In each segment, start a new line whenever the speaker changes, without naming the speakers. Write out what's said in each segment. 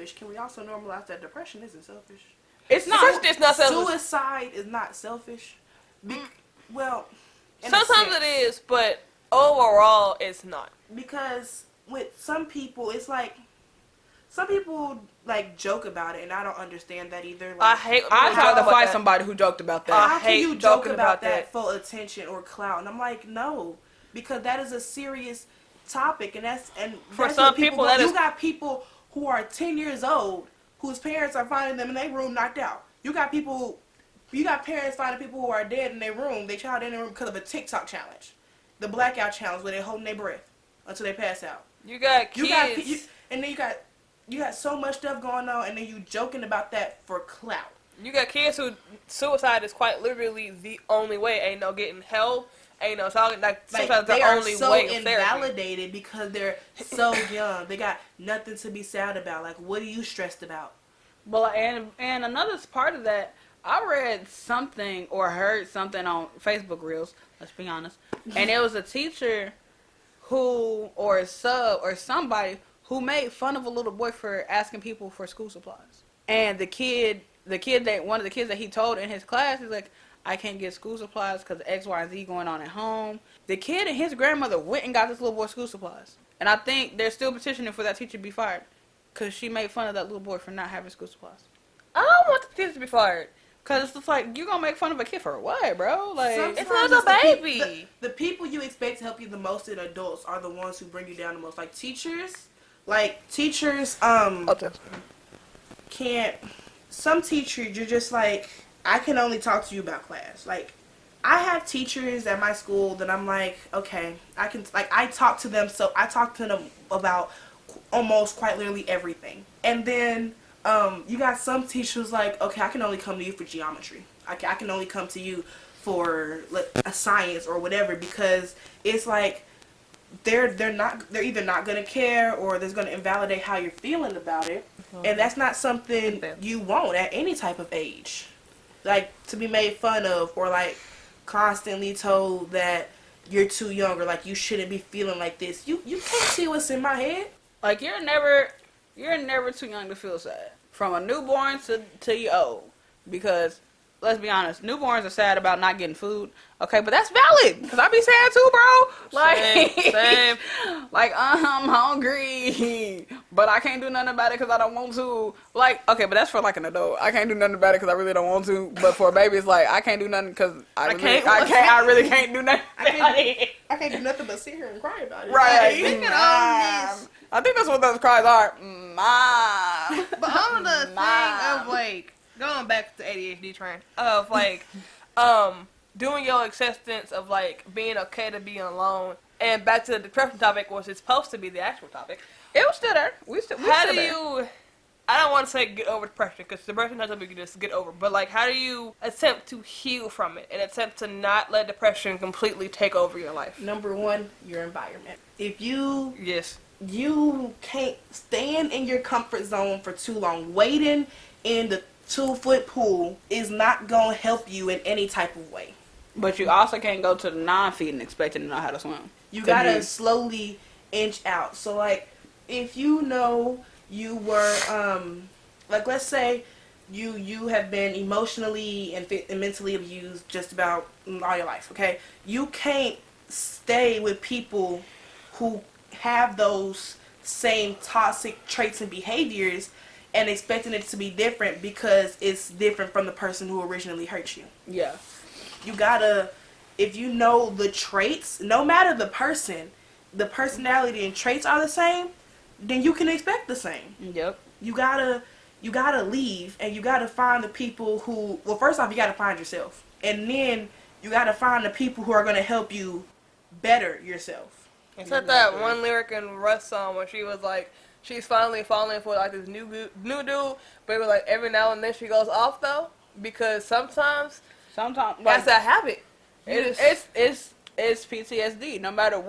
selfish, can we also normalize that depression isn't selfish?
It's not.
It's not selfish.
Suicide is not selfish. Well,
sometimes it is, but overall, it's not.
Because with some people, it's like some people like joke about it, and I don't understand that either. Like,
I tried to find somebody who joked about that.
How can you joke about that for attention or clout? And I'm like, no, because that is a serious topic, and
for some people that
you got people who are 10 years old whose parents are finding them in their room knocked out. You got parents finding people who are dead in their room, they child in their room because of a TikTok challenge, the blackout challenge where they're holding their breath until they pass out.
You got kids,
and then you got so much stuff going on, and then you joking about that for clout.
You got kids who suicide is quite literally the only way. Ain't no getting help. Ain't no talking. Like sometimes
they
the
are
only
so
way of
invalidated because they're so young. They got nothing to be sad about. Like, what are you stressed about?
Well, and another part of that, I read something or heard something on Facebook Reels. Let's be honest, and it was a teacher or a sub or somebody who made fun of a little boy for asking people for school supplies. And one of the kids that he told in his class, he's like, I can't get school supplies because X, Y, and Z going on at home. The kid and his grandmother went and got this little boy school supplies. And I think they're still petitioning for that teacher to be fired because she made fun of that little boy for not having school supplies.
I don't want the teacher to be fired.
Because it's just like, you going to make fun of a kid for what, bro? Like,
sometimes
it's not a baby.
The people you expect to help you the most in adults are the ones who bring you down the most. Like teachers, can't. Some teachers, you're just like, I can only talk to you about class. Like, I have teachers at my school that I'm like, okay, I talk to them about almost quite literally everything. And then you got some teachers like, okay, I can only come to you for geometry. I can only come to you for a science or whatever, because it's like they're either not gonna care or they're gonna invalidate how you're feeling about it, and that's not something you want at any type of age. Like, to be made fun of or like constantly told that you're too young or like you shouldn't be feeling like this. You can't see what's in my head.
Like, you're never too young to feel sad. From a newborn to you old. Because, let's be honest, newborns are sad about not getting food. Okay, but that's valid. Because I be sad too, bro. Like,
same.
Like, I'm hungry. But I can't do nothing about it because I don't want to. Like, okay, but that's for like an adult. I can't do nothing about it because I really don't want to. But for a baby, it's like, I can't do nothing because I really can't do nothing.
I can't do nothing but sit here and cry about it.
Right.
Look at all this.
I think that's what those cries are. Mom.
But all of the thing of like going back to ADHD train
Of like, doing your acceptance of like being okay to be alone, and back to the depression topic, which is supposed to be the actual topic.
It was still there.
How do you? I don't want to say get over depression because depression is not something you can just get over. But like, how do you attempt to heal from it and attempt to not let depression completely take over your life?
Number one, your environment. If you can't stand in your comfort zone for too long, waiting in the 2-foot pool is not going to help you in any type of way.
But you also can't go to the 9 feet and expecting to know how to swim.
You got to slowly inch out. So, like, if you know you were, like, let's say you have been emotionally and mentally abused just about all your life, okay? You can't stay with people who have those same toxic traits and behaviors and expecting it to be different because it's different from the person who originally hurt you.
Yeah.
You gotta, if you know the traits, no matter the person, the personality and traits are the same, then you can expect the same.
Yep.
You gotta leave and you gotta find the people who, well, first off, you gotta find yourself. And then you gotta find the people who are gonna help you better yourself.
It's like that one lyric in Russ song where she was like, she's finally falling for like this new dude, but it was like every now and then she goes off though, because sometimes
like,
that's a habit.
It's PTSD. No matter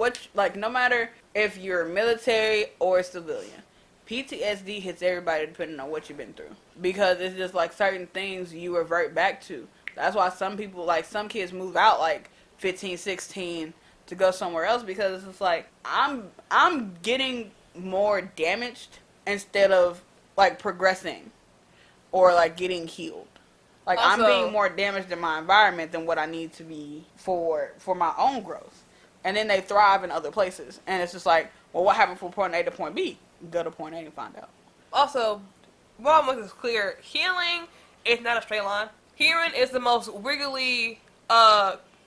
no matter if you're military or civilian, PTSD hits everybody depending on what you've been through. Because it's just like certain things you revert back to. That's why some people, like some kids move out like 15, 16 to go somewhere else, because it's like I'm getting more damaged instead of like progressing or like getting healed. Like I'm
Also-
being more damaged in my environment than what I need to be for my own growth. And then they thrive in other places. And it's just like, well, what happened from point A to point B? Go to point A and find out.
Also, what I'm making is clear. Healing is not a straight line. Healing is the most wiggly,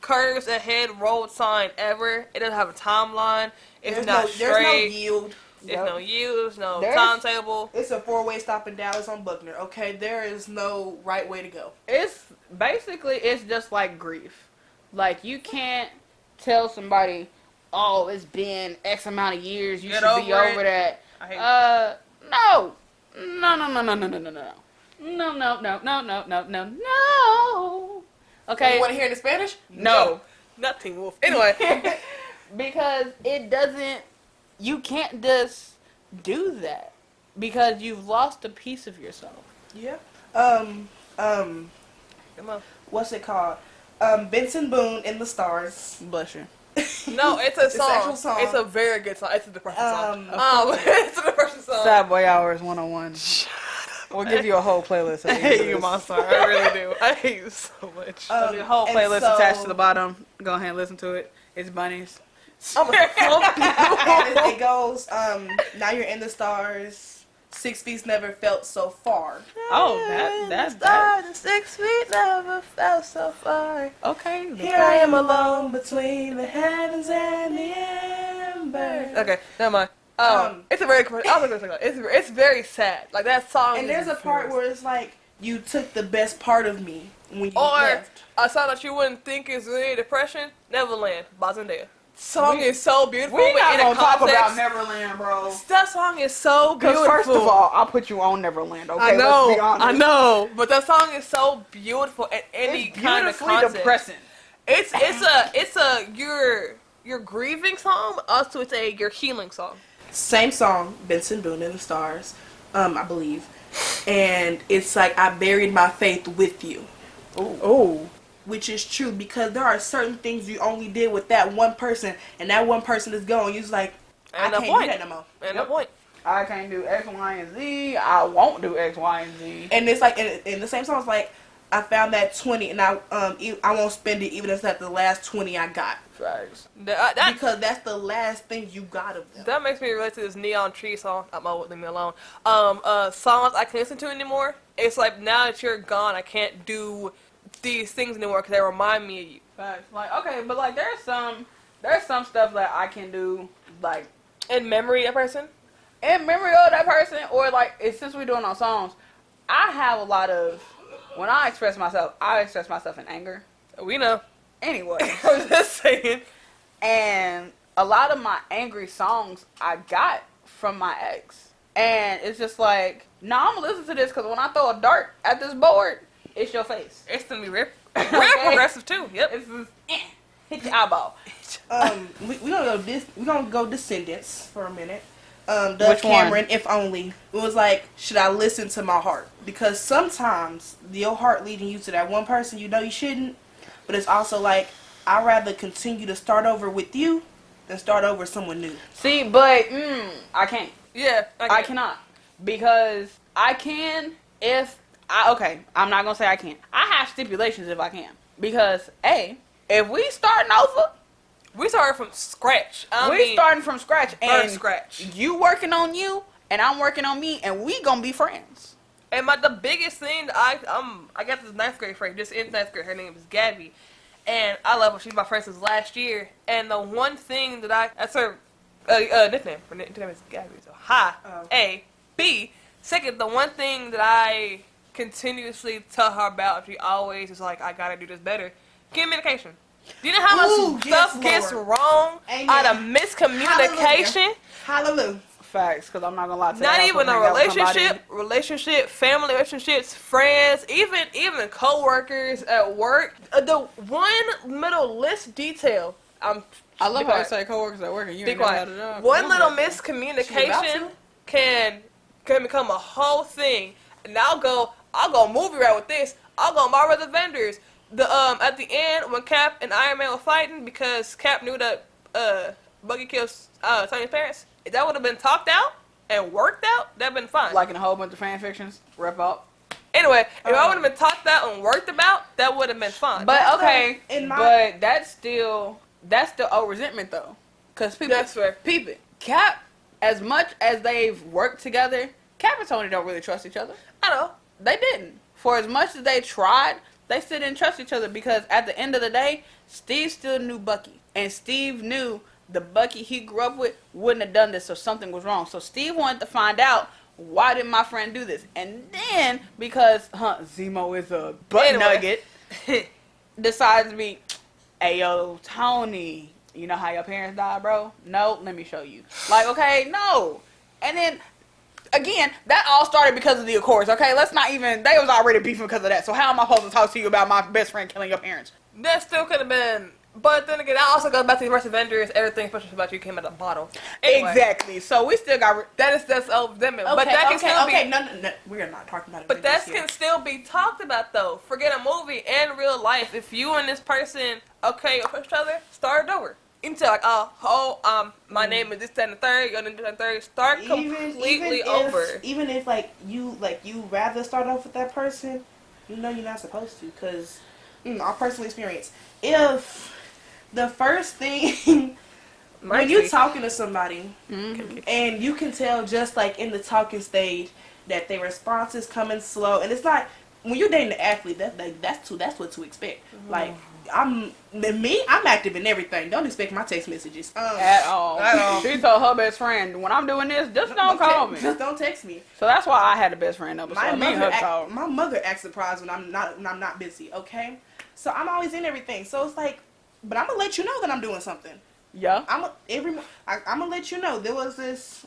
curves ahead road sign ever. It doesn't have a timeline. It's not
There's no
straight.
yield.
There's no yield. There's no
There's-
timetable.
It's a 4-way stop in Dallas on Buckner. Okay, there is no right way to go.
It's basically, it's just like grief. Like you can't tell somebody, oh, it's been X amount of years, you
Get
should be
over it.
over that.
I hate
No. No. Okay.
You want to hear it in Spanish?
No.
Nothing, Wolf. Anyway,
Because it doesn't, you can't just do that. Because you've lost a piece of yourself.
Yeah.
come on.
What's it called? Benson Boone in the Stars.
Bless you.
No, it's a
It's an
song.
actual song.
It's a very good song. It's a depression song.
Um,
It's a depression song.
Sad Boy Hours 101. We'll give you a whole playlist.
I hate you, monster. I really do. I hate you so much.
There's a whole
and
playlist
so-
attached to the bottom. Go ahead and listen to it. It's bunnies.
I'm gonna hump you.
And it goes, now you're in the stars. 6 feet never felt so far.
Oh, that's that.
The 6 feet never felt so far.
Okay.
Here I am alone between the heavens and the embers.
Okay, never mind. It's a very. It's very sad. Like that song.
And
is
there's a part
very-
where it's like, you took the best part of me when you
Or
left.
a song that you wouldn't think is really depression. Neverland, by Zendaya. Song is so beautiful.
We're
but
not
in a
gonna talk about
context-
Neverland, bro.
That song is so
Because
beautiful.
first of all, I'll put you on Neverland. Okay,
I know,
let's be honest.
I know, but that song is so beautiful in any
It's
kind of
beautifully
context.
depressing.
It's a your grieving song. Also, it's your healing song.
Same song, Benson Boone in the Stars, I believe. And it's like, I buried my faith with you.
Ooh.
Which is true, because there are certain things you only did with that one person, and that one person is gone. You're just like, I
And the
can't
point.
do that no more.
And the point.
I can't do X, Y, and Z. I won't do X, Y, and Z.
And it's like, in the same song, it's like, I found that 20, and I won't spend it even if that's the last 20 I got.
Facts.
That
Because that's the last thing you got of them.
that makes me relate to this Neon Tree song. Leave me alone. Songs I can't listen to anymore. It's like, now that you're gone, I can't do these things anymore because they remind me of you.
Facts. Like, okay, but like there's some stuff that I can do, like
In memory of that person.
in memory of that person, or like since we're doing our songs, I have a lot of, when I express myself in anger.
We know.
Anyway,
I was just saying.
and a lot of my angry songs I got from my ex, and it's just like, nah, I'm gonna listen to this because when I throw a dart at this board, it's your face.
It's gonna be real
Okay.
progressive too. Yep.
It's just, hit your eyeball.
We gonna go Descendants for a minute. Doug
Which one?
Cameron, If Only. It was like, should I listen to my heart? Because sometimes your heart leading you to that one person you know you shouldn't, but it's also like, I'd rather continue to start over with you than start over with someone new.
See, but I can't.
Yeah.
I cannot, because I can if I'm not gonna say I can't. I have stipulations if I can, because if we starting over,
We started from scratch.
we starting from scratch, and
scratch.
you working on you and I'm working on me, and we gonna be friends.
And the biggest thing that I got this 9th grade friend, just in 9th grade. Her name is Gabby, and I love her. She's my friend since last year. And the one thing that that's her nickname. Her nickname is Gabby. So hi,
Oh.
A, B. Second, the one thing that I continuously tell her about, she always is like, I gotta do this better. Communication. Do you know how
Ooh,
much
yes,
stuff gets
Lord.
wrong
Amen.
out of miscommunication?
Hallelujah.
Facts, because I'm not gonna lie to you.
Not
I
even
also
a
hang out with somebody-
relationship, family relationships, friends, even co-workers at work. The one little list detail.
I love
be
how I
quiet.
say coworkers at work and you
Be
ain't never had
quiet.
a job.
One little
She about
miscommunication
to.
can become a whole thing. And I'll go movie right with this. I'll go borrow the vendors. At the end when Cap and Iron Man were fighting because Cap knew that Buggy kills Tony's parents, if that would have been talked out and worked out, that'd been fine.
Like in a whole bunch of fan fictions, rep out.
Anyway, if I would have been talked out and worked about, that would have been fine.
But
That's
okay,
like in my-
but that's still old resentment though, because people.
That's fair.
People, Cap, as much as they've worked together, Cap and Tony don't really trust each other.
I know.
They didn't. For as much as they tried, they still didn't trust each other because at the end of the day, Steve still knew Bucky, and Steve knew the Bucky he grew up with wouldn't have done this, so something was wrong. So Steve wanted to find out, why did my friend do this? And then, because Zemo is a butt nugget, decides to be, hey yo, Tony, you know how your parents died, bro? No, let me show you. Like, okay, no. And then, again, that all started because of the Accords, okay? Let's not even, they was already beefing because of that. So how am I supposed to talk to you about my best friend killing your parents?
That still could have been. But then again, that also goes back to the first Avengers. Everything special about you came out of the bottle. Anyway,
Exactly. So we still got...
that's old them.
Okay,
But that can still be.
no, we are not talking about it.
But that can still be talked about though. Forget a movie and real life. If you and this person, okay, push each other, start over. You can tell like, my name is this, that, and the third. Your name is this, that, and the third. Start completely over.
Even if you rather start off with that person, you know you're not supposed to, because our personal experience. If the first thing when you're talking to somebody and you can tell just like in the talking stage that their response is coming slow, and it's not when you're dating an athlete that's what to expect. Like I'm active in everything. Don't expect my text messages
At all. She told her best friend, when I'm doing this, just don't call me.
Just don't text me.
So that's why I had a best friend number. So
My mother acts surprised when I'm not busy. Okay, so I'm always in everything. So it's like, but I'm gonna let you know that I'm doing something.
Yeah.
I'm gonna let you know. There was this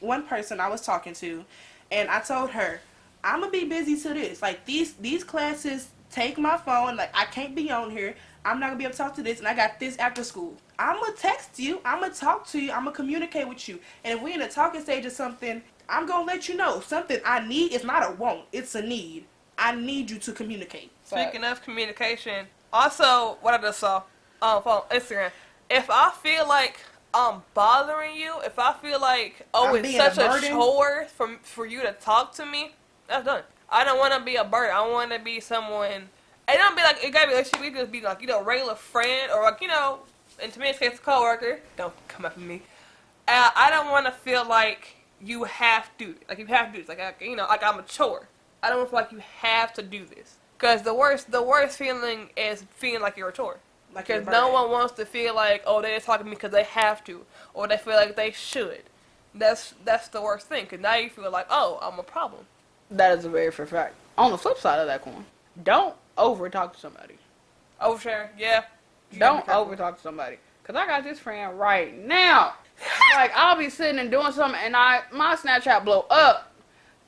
one person I was talking to, and I told her I'm gonna be busy to this. Like these classes take my phone. Like I can't be on here. I'm not gonna be able to talk to this, and I got this after school. I'm gonna text you. I'm gonna talk to you. I'm gonna communicate with you. And if we're in a talking stage or something, I'm gonna let you know something I need. It's not a want. It's a need. I need you to communicate.
Speaking of communication, also what I just saw on Instagram. If I feel like I'm bothering you, if I feel like it's such a chore for you to talk to me, that's done. I don't want to be a burden. I want to be someone. It don't be like it gotta be like we just be like a regular friend or like in to me it's case a coworker. Don't come up with me. I don't want to feel like you have to do this. Like like I'm a chore. I don't feel like you have to do this. Because the worst feeling is feeling like you're a chore. Because no one wants to feel like, oh, they're talking to me because they have to, or they feel like they should. That's the worst thing. Because now you feel like, oh, I'm a problem.
That is a very fair fact. On the flip side of that coin, don't over talk to somebody.
Overshare, yeah.
Don't over talk to somebody. Because I got this friend right now. Like, I'll be sitting and doing something, and my Snapchat blow up.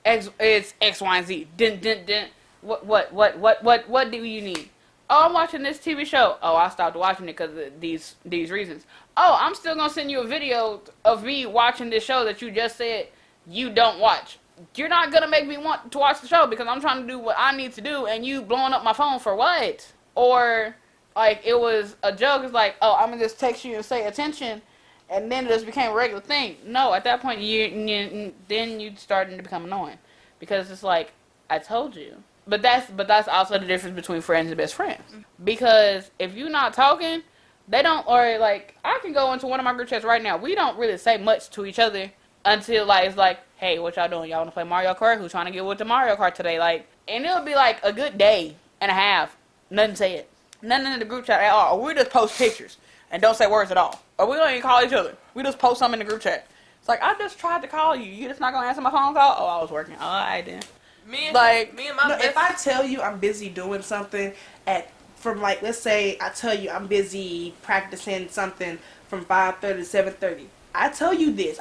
It's X, Y, and Z. Dun. What do you need? Oh, I'm watching this TV show. Oh, I stopped watching it because of these reasons. Oh, I'm still going to send you a video of me watching this show that you just said you don't watch. You're not going to make me want to watch the show because I'm trying to do what I need to do and you blowing up my phone for what? Or, like, it was a joke. It's like, oh, I'm going to just text you and say attention, and then it just became a regular thing. No, at that point, then you starting to become annoying because it's like, I told you. But that's also the difference between friends and best friends. Because if you're not talking, they don't, or like, I can go into one of my group chats right now. We don't really say much to each other until like, it's like, hey, what y'all doing? Y'all want to play Mario Kart? Who's trying to get with the Mario Kart today? Like, and it'll be like a good day and a half. Nothing said. Nothing in the group chat at all. Or we just post pictures and don't say words at all. Or we don't even call each other. We just post something in the group chat. It's like, I just tried to call you. You just not going to answer my phone call? Oh, I was working. All right, then.
If I tell you I'm busy doing something let's say I tell you I'm busy practicing something from 5:30 to 7:30. I tell you this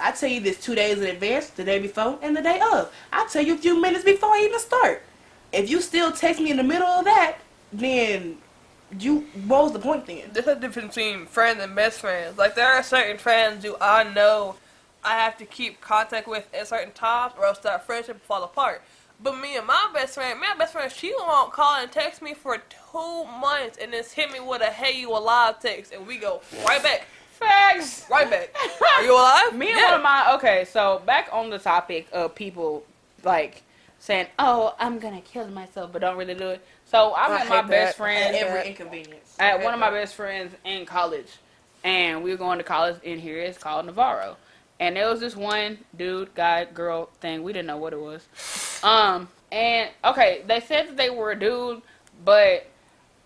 2 days in advance, the day before and the day of. I tell you a few minutes before I even start. If you still text me in the middle of that, then what was the point then?
There's a difference between friends and best friends. Like there are certain friends who I know I have to keep contact with at certain times or else that friendship will fall apart. But me and my best friend, she won't call and text me for 2 months and then hit me with a hey you alive text and we go right back.
Facts.
Right back. Are you alive?
Me and one of my so back on the topic of people like saying, "Oh, I'm gonna kill myself," but don't really do it. So I met my best friend
Every inconvenience.
at one of my best friends in college, and we were going to college in here. It's called Navarro, and there was this one dude, guy, girl thing. We didn't know what it was. And they said that they were a dude, but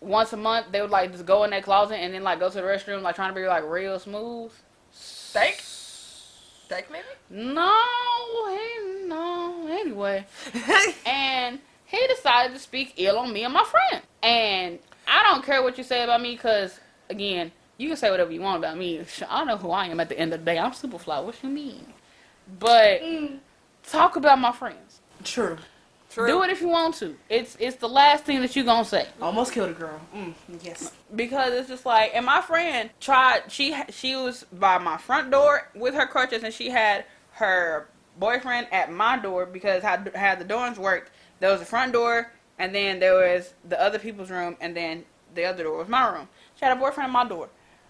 once a month they would like just go in their closet and then like go to the restroom, like trying to be like real smooth.
Steak? Steak, maybe?
No. Anyway, and he decided to speak ill on me and my friend. And I don't care what you say about me, because again, you can say whatever you want about me. I know who I am at the end of the day. I'm Superfly. What you mean? But talk about my friends.
True.
Do it if you want to. It's the last thing that you gonna say.
Almost killed a girl. Yes.
Because it's just like, and my friend tried, she was by my front door with her crutches, and she had her boyfriend at my door, because how the dorms worked, there was the front door, and then there was the other people's room, and then the other door was my room. She had a boyfriend at my door.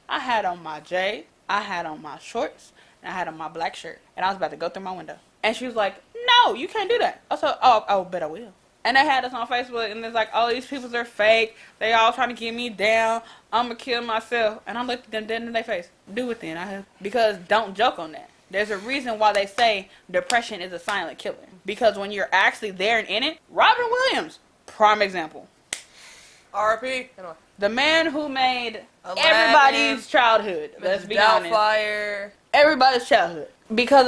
I had on my J, I had on my shorts, and I had on my black shirt, and I was about to go through my window. And she was like, "No, you can't do that." I said, "Oh, bet I will." And they had us on Facebook, and it's like, "Oh, these people are fake. They all trying to get me down. I'm going to kill myself." And I looked at them dead in their face. Do it then. Because don't joke on that. There's a reason why they say depression is a silent killer. Because when you're actually there and in it, Robin Williams, prime example.
R.I.P.
The man who made
Aladdin,
everybody's childhood. Let's be honest.
Doubtfire.
Everybody's childhood. Because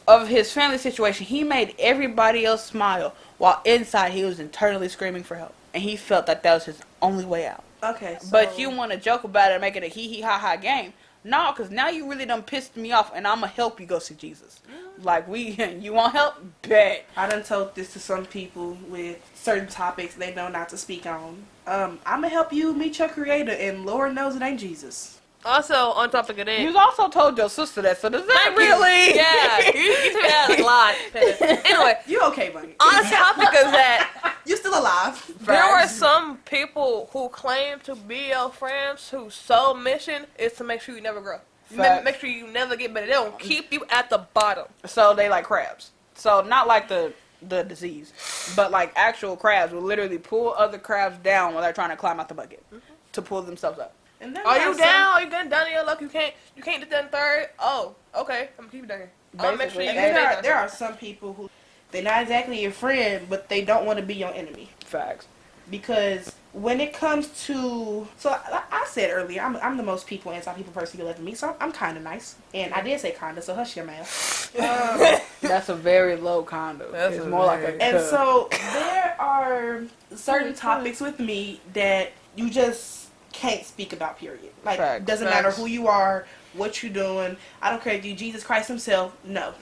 of his family situation, he made everybody else smile, while inside he was internally screaming for help. And he felt that was his only way out.
Okay. So,
But you want to joke about it and make it a hee ha ha game. No, because now you really done pissed me off, and I'm going to help you go see Jesus. Like, you want help? Bet.
I done told this to some people with certain topics they know not to speak on. I'm going to help you meet your creator, and Lord knows it ain't Jesus.
Also, on topic of that.
You also told your sister that, so does that really?
Yeah. You took me out of the line. Anyway.
You okay, buddy?
On topic of that.
You still alive.
There are some people who claim to be your friends whose sole mission is to make sure you never grow. Make sure you never get better. They don't keep you at the bottom.
So they like crabs. So not like the disease, but like actual crabs will literally pull other crabs down while they're trying to climb out the bucket to pull themselves up.
And then
Are you down? Are you getting down to your luck? You can't get down third. Oh, okay. I'm gonna keep you down here. I'll make sure you
And
get
then
down.
there are some people who, they're not exactly your friend, but they don't want to be your enemy.
Facts.
Because when it comes to, so I said earlier, I'm the most anti-people person you'll ever meet, so I'm kind of nice. And I did say kinda, so hush your mouth.
That's a very low condo. It's more like a
And
cub.
so there are certain topics with me that you just can't speak about, period. Like,
Facts.
doesn't matter who you are, what you're doing. I don't care if you Jesus Christ himself. No.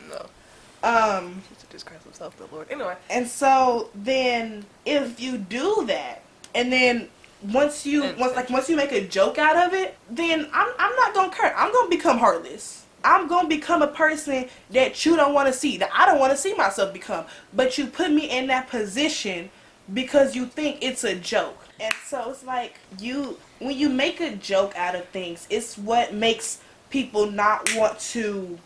Jesus Christ himself, the Lord. Anyway.
And so then if you do that, and then once you make a joke out of it, then I'm not gonna care. I'm gonna become heartless. I'm gonna become a person that you don't want to see, that I don't want to see myself become. But you put me in that position because you think it's a joke. And so it's like when you make a joke out of things, it's what makes people not want to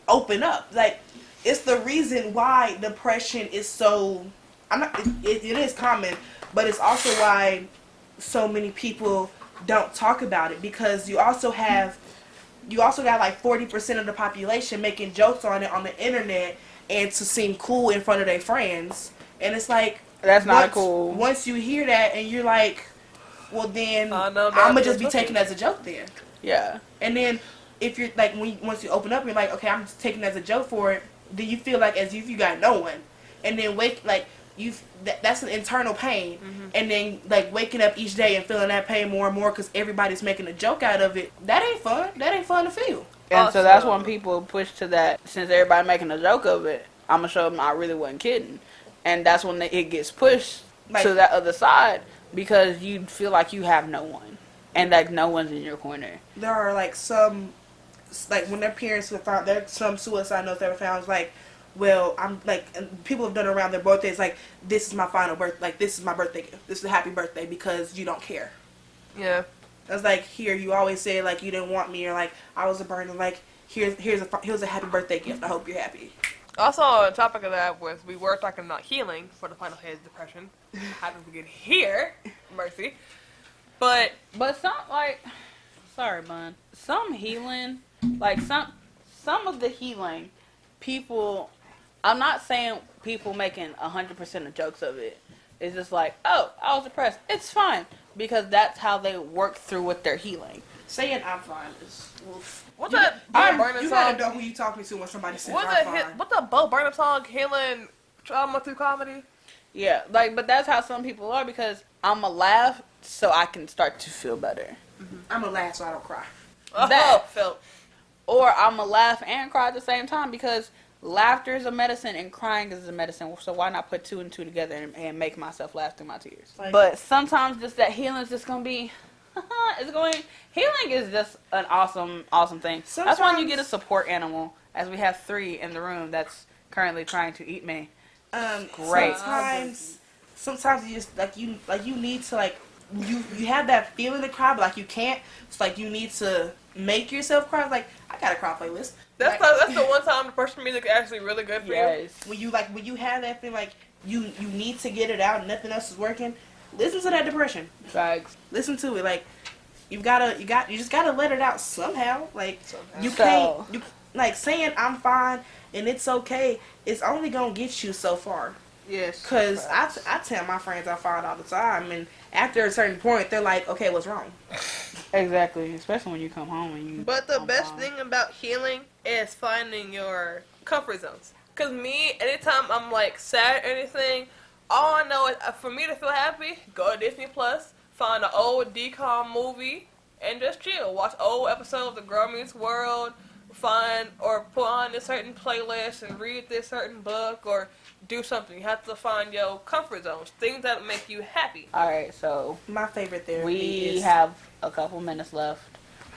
open up. Like, it's the reason why depression is so, it is common, but it's also why so many people don't talk about it, because you also got like 40% of the population making jokes on it on the internet and to seem cool in front of their friends. And it's like,
that's not cool.
Once you hear that and you're like, well then, I'm
no,
gonna just be taken as a joke then.
Yeah.
And then if you're like, once you open up, you're like, okay, I'm just taking it as a joke for it. Then you feel like as if you got no one, and then that's an internal pain. And then like waking up each day and feeling that pain more and more because everybody's making a joke out of it. That ain't fun. That ain't fun to feel.
And so that's when people push to that. Since everybody making a joke of it, I'm gonna show them I really wasn't kidding. And that's when it gets pushed to that other side, because you feel like you have no one, and like no one's in your corner.
There are like some, like when their parents were found, there's some suicide notes that were found. It's like, well, I'm like, and people have done it around their birthdays. Like, this is my final birth. Like, this is my birthday gift. This is a happy birthday because you don't care.
Yeah.
I was like, here, you always say like you didn't want me, or like I was a burden. Like here's a happy birthday gift. I hope you're happy.
Also, on the topic of that was we were talking about healing for the final phase of depression. How did we get here? Mercy. But
some like, sorry, Bun. Some healing, like some of the healing, people. I'm not saying people making 100% of jokes of it. It's just like, oh, I was depressed. It's fine because that's how they work through with their healing.
Saying I'm fine is. Oof.
what's that Bo Burnham
You
song?
gotta know who you talking to when somebody says
What's
I'm fine.
the Bo Burnham song? Healing trauma through comedy.
Yeah, like, but that's how some people are because I'ma laugh so I can start to feel better.
I'm gonna laugh so I don't cry.
That.
felt.
Or I'ma laugh and cry at the same time because laughter is a medicine and crying is a medicine. So why not put two and two together and make myself laugh through my tears?
Like-
But sometimes just that healing is just gonna be, healing is just an awesome thing. That's when you get a support animal, as we have 3 in the room that's currently trying to eat me. Great.
Sometimes you just you need to like you have that feeling to cry, but like you can't. It's like you need to make yourself cry. Like I got a cry playlist.
That's the one time depression music is actually really good for you.
Yes.
When you have that feeling like you need to get it out and nothing else is working, listen to that depression.
Facts.
Listen to it. Like you just gotta let it out somehow. Like you
So-
can't you like saying I'm fine and it's okay. It's only gonna get you so far.
Yes.
Cause I tell my friends I'm fine all the time, and after a certain point they're like, okay, what's wrong?
Exactly. Especially when you come home and you.
But the
I'm
best
fine.
thing about healing is finding your
Comfort zones. Cause me, anytime I'm like sad or anything, all I know is for me to feel happy, go to Disney Plus, find an old DCOM movie, and just chill. Watch old episodes of The Girl Meets World, find or put on this certain playlist and read this certain book or do something. You have to find your comfort zones, things that make you happy.
All right, so
My favorite therapy
we
is
have a couple minutes left.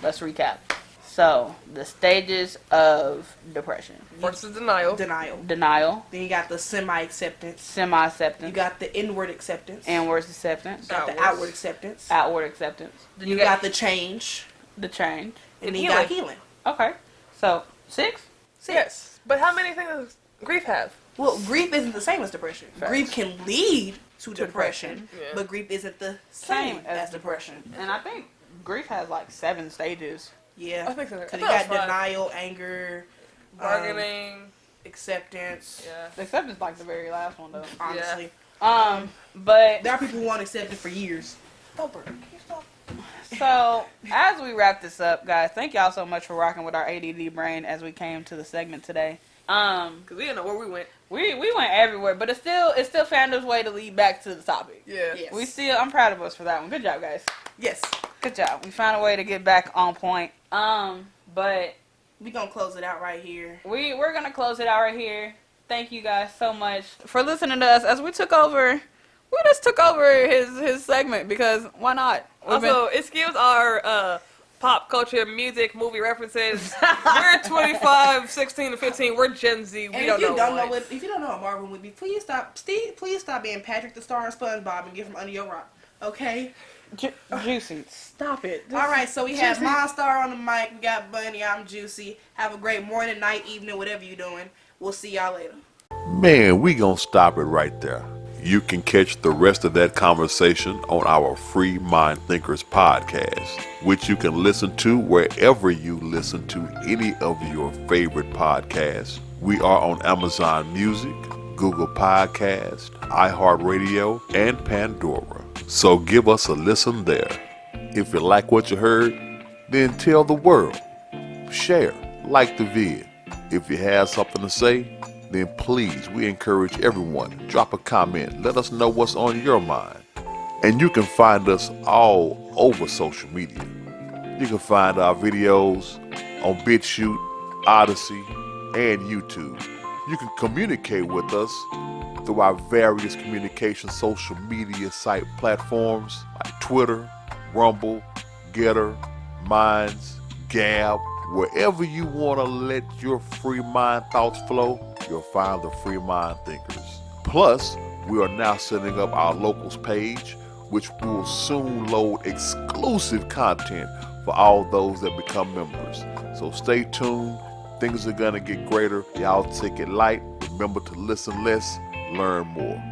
Let's recap. So the stages of depression:
First is denial.
denial.
denial,
Then you got the semi-acceptance.
semi-acceptance,
You got the inward acceptance.
inward acceptance,
You got the
Outwards.
outward acceptance.
outward acceptance,
Then
You got the change.
the change.
And
And
then you got healing.
Okay, so 6.
Yes. But how many things does grief have?
Well, grief isn't the same as depression.
Facts.
Grief can lead to depression,
depression, yeah.
but grief isn't the same
Same
as depression.
And I think grief has like 7 stages.
Yeah.
I think so.
Because
I
you
thought it
got
was 5.
denial, anger,
Bargaining.
acceptance.
Yeah.
Acceptance is like the very last one though.
Honestly.
But
There are people who won't accept it for years. Don't burn. Can you stop?
so as we wrap this up, guys, thank y'all so much for rocking with our ADD brain as we came to the segment today.
Cause we didn't know where we went.
We went everywhere, but it still found its way to lead back to the topic.
Yeah.
Yes.
I'm proud of us for that one. Good job, guys.
Yes.
Good job. We found a way to get back on point. But
We're going to close it out right here.
we're gonna close it out right here. Thank you guys so much for listening to us as we took over. We just took over his segment because why not?
Also, excuse our pop culture, music, movie references. We're 25, 16, and 15. We're Gen Z. We
And
don't
if you
know
if you don't know what Marvin would be, please stop being Patrick the Star and SpongeBob and get from under your rock. Okay?
Juicy, stop it.
All right, so we have Monstar on the mic. We got Bunny. I'm Juicy. Have a great morning, night, evening, whatever you're doing. We'll see y'all later.
Man, we gonna stop it right there. You can catch the rest of that conversation on our Free Mind Thinkers podcast, which you can listen to wherever you listen to any of your favorite podcasts. We are on Amazon Music, Google Podcast, iHeartRadio, and Pandora. So give us a listen there. If you like what you heard, then tell the world. Share, like the vid. If you have something to say, then please, we encourage everyone, drop a comment, let us know what's on your mind. And you can find us all over social media. You can find our videos on BitChute, Odyssey, and YouTube. You can communicate with us through our various communication social media site platforms like Twitter, Rumble, Getter, Minds, Gab. Wherever you want to let your free mind thoughts flow, you'll find the Free Mind Thinkers. Plus, we are now setting up our locals page which we will soon load exclusive content for all those that become members. So stay tuned. Things are gonna get greater. Y'all take it light. Remember to listen less, learn more.